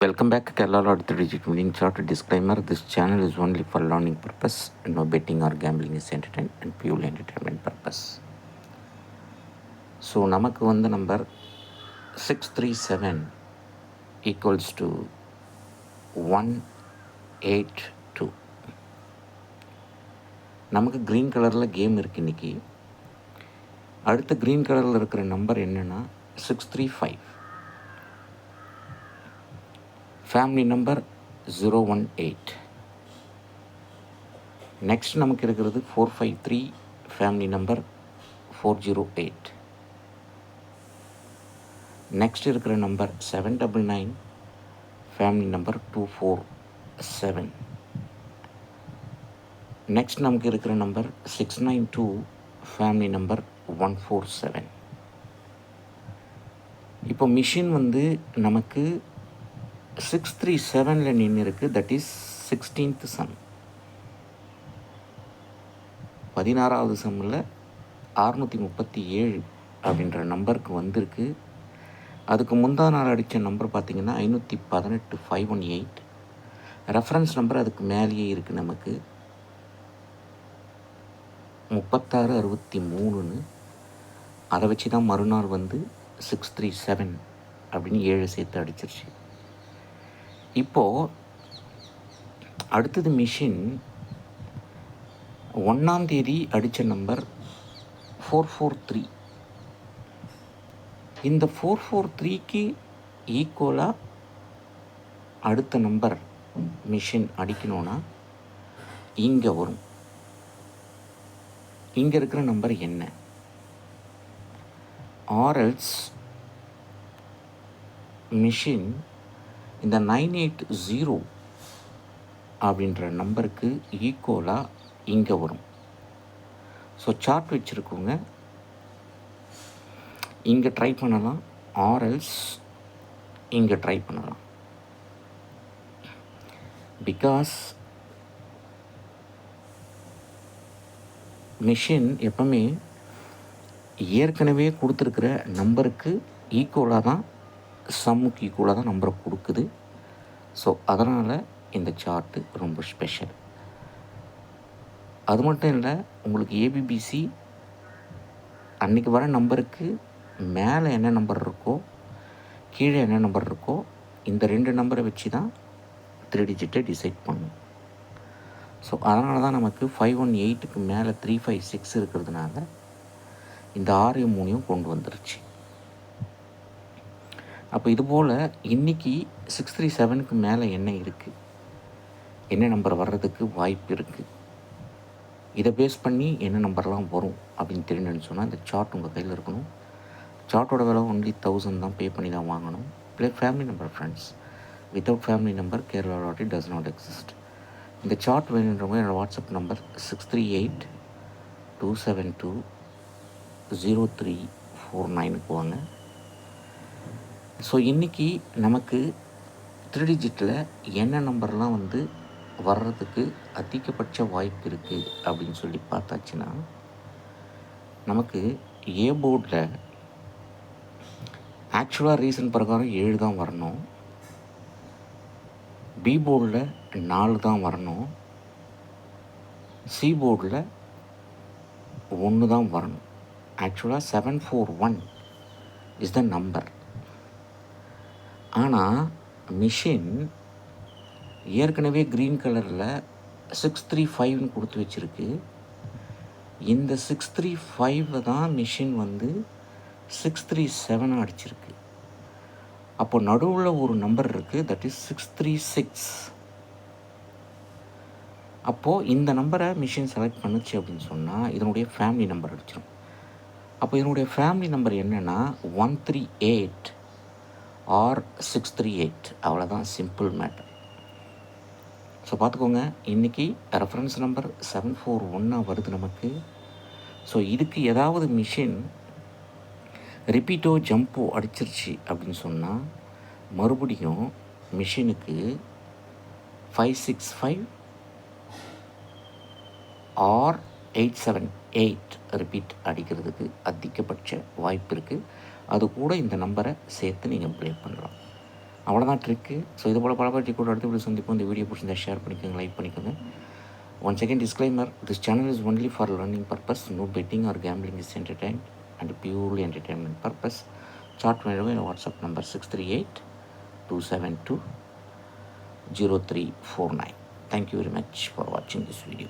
Welcome back Kerala Lottery 3-digit winning chart. Disclaimer: this channel is only for learning purpose. No betting or gambling is entertainment and purely entertainment purpose. So நமக்கு வந்து number 637 equals to 182. நமக்கு green கலரில் game இருக்குது இன்றைக்கி. அடுத்த green கலரில் இருக்கிற number என்னென்னா 635. Family number 018. நெக்ஸ்ட் நமக்கு இருக்கிறது 453, ஃபேமிலி நம்பர் 408. நெக்ஸ்ட் இருக்கிற நம்பர் 799, ஃபேமிலி நம்பர் 247. நெக்ஸ்ட் நமக்கு இருக்கிற நம்பர் 692, ஃபேமிலி நம்பர் 147. இப்போ மிஷின் வந்து நமக்கு 637 நின்று இருக்குது. That is 16th some. 16வது சம்மில் 637 அப்படின்ற நம்பருக்கு வந்திருக்கு. அதுக்கு முந்தா நாள் அடித்த நம்பர் பார்த்திங்கன்னா 518 518. ரெஃபரன்ஸ் நம்பர் அதுக்கு மேலேயே இருக்குது நமக்கு 3663. அதை வச்சு தான் மறுநாள் வந்து 637 அப்படின்னு 7 சேர்த்து அடிச்சிருச்சு. இப்போது அடுத்தது மிஷின் 1ஆம் தேதி அடித்த நம்பர் 443. இந்த 443க்கு ஈக்குவலாக அடுத்த நம்பர் மிஷின் அடிக்கணும்னா இங்கே வரும். இங்கே இருக்கிற நம்பர் என்ன? ஆர்எல்ஸ் மிஷின் இந்த 980 அப்படின்ற நம்பருக்கு ஈக்குவலாக இங்கே வரும். ஸோ சார்ட் வச்சுருக்கோங்க, இங்கே ட்ரை பண்ணலாம், ஆர்எல்ஸ் இங்கே ட்ரை பண்ணலாம். பிகாஸ் மிஷின் எப்பவுமே ஏற்கனவே கொடுத்துருக்கிற நம்பருக்கு ஈக்குவலாக தான், சம்முக்கு ஈக்குவலாக தான் நம்பரை கொடுக்குது. ஸோ அதனால் இந்த சார்ட்டு ரொம்ப ஸ்பெஷல். அது மட்டும் இல்லை, உங்களுக்கு ஏபிபிசி அன்றைக்கி வர நம்பருக்கு மேலே என்ன நம்பர் இருக்கோ கீழே என்ன நம்பர் இருக்கோ இந்த 2 நம்பரை வச்சு தான் 3 டிஜிட்டை டிசைட் பண்ணும். ஸோ அதனால தான் நமக்கு 518க்கு மேலே 356 இருக்கிறதுனால இந்த 6 3 கொண்டு வந்துருச்சு. அப்போ இதுபோல் இன்றைக்கி 637க்கு மேலே என்ன இருக்குது, என்ன நம்பர் வர்றதுக்கு வாய்ப்பு இருக்குது, இதை பேஸ் பண்ணி என்ன நம்பர்லாம் வரும் அப்படின்னு தெரிஞ்சுன்னு சொன்னால் இந்த சார்ட் உங்கள் கையில் இருக்கணும். சார்ட்டோட விலை ஒன்லி 1000 தான் பே பண்ணி தான் வாங்கணும். Play family number friends. Without family number Kerala lottery does not exist. இந்த சார்ட் வேணுன்றவங்க என்னோடய வாட்ஸ்அப் நம்பர் 638-272-0349க்கு வாங்க. ஸோ இன்றைக்கி நமக்கு 3 டிஜிட்டில் என்ன நம்பர்லாம் வந்து வர்றதுக்கு அதிகபட்ச வாய்ப்பு இருக்குது அப்படின்னு சொல்லி பார்த்தாச்சுன்னா, நமக்கு ஏ போர்டில் ஆக்சுவலாக ரீசன் பிரகாரம் 7 தான் வரணும், பி போர்டில் 4 தான் வரணும், சி போர்டில் 1 தான் வரணும். ஆக்சுவலாக 741 இஸ் த நம்பர். ஆனால் மிஷின் ஏற்கனவே க்ரீன் கலரில் 635ன்னு கொடுத்து வச்சுருக்கு. இந்த 635 தான் மிஷின் வந்து 637 அடிச்சிருக்கு. அப்போ நடுவில் ஒரு நம்பர் இருக்குது, தட் இஸ் 636. அப்போது இந்த நம்பரை மிஷின் செலக்ட் பண்ணுச்சு அப்படின்னு சொன்னால் இதனுடைய ஃபேமிலி நம்பர் அடிச்சிடும். அப்போ இதனுடைய ஃபேமிலி நம்பர் என்னென்னா 138 ஆர் 638. அவ்வளோதான், சிம்பிள் மேட்டர். ஸோ பார்த்துக்கோங்க, இன்றைக்கி ரெஃபரன்ஸ் நம்பர் 741 வருது நமக்கு. ஸோ இதுக்கு ஏதாவது மிஷின் ரிப்பீட்டோ ஜம்போ அடிச்சிருச்சு அப்படின்னு சொன்னால் மறுபடியும் மிஷினுக்கு 565 ஆர் 878 ரிப்பீட் அடிக்கிறதுக்கு அதிகபட்ச வாய்ப்பு இருக்குது. அது கூட இந்த நம்பரை சேர்த்து நீங்கள் ப்ளே பண்ணலாம். அவ்வளோதான் ட்ரிக்கு. ஸோ இது போல் பல ட்ரிக் கூட அடுத்த வீடியோ சந்திப்போம். இந்த வீடியோ பிடிச்சிருந்தா ஷேர் பண்ணிக்கோங்க, லைக் பண்ணிக்கோங்க. Once again, disclaimer, this channel is only for learning purpose. No betting or gambling is entertained and purely entertainment purpose. Chat whenever WhatsApp number 638-272-0349. Thank you very much for watching this video.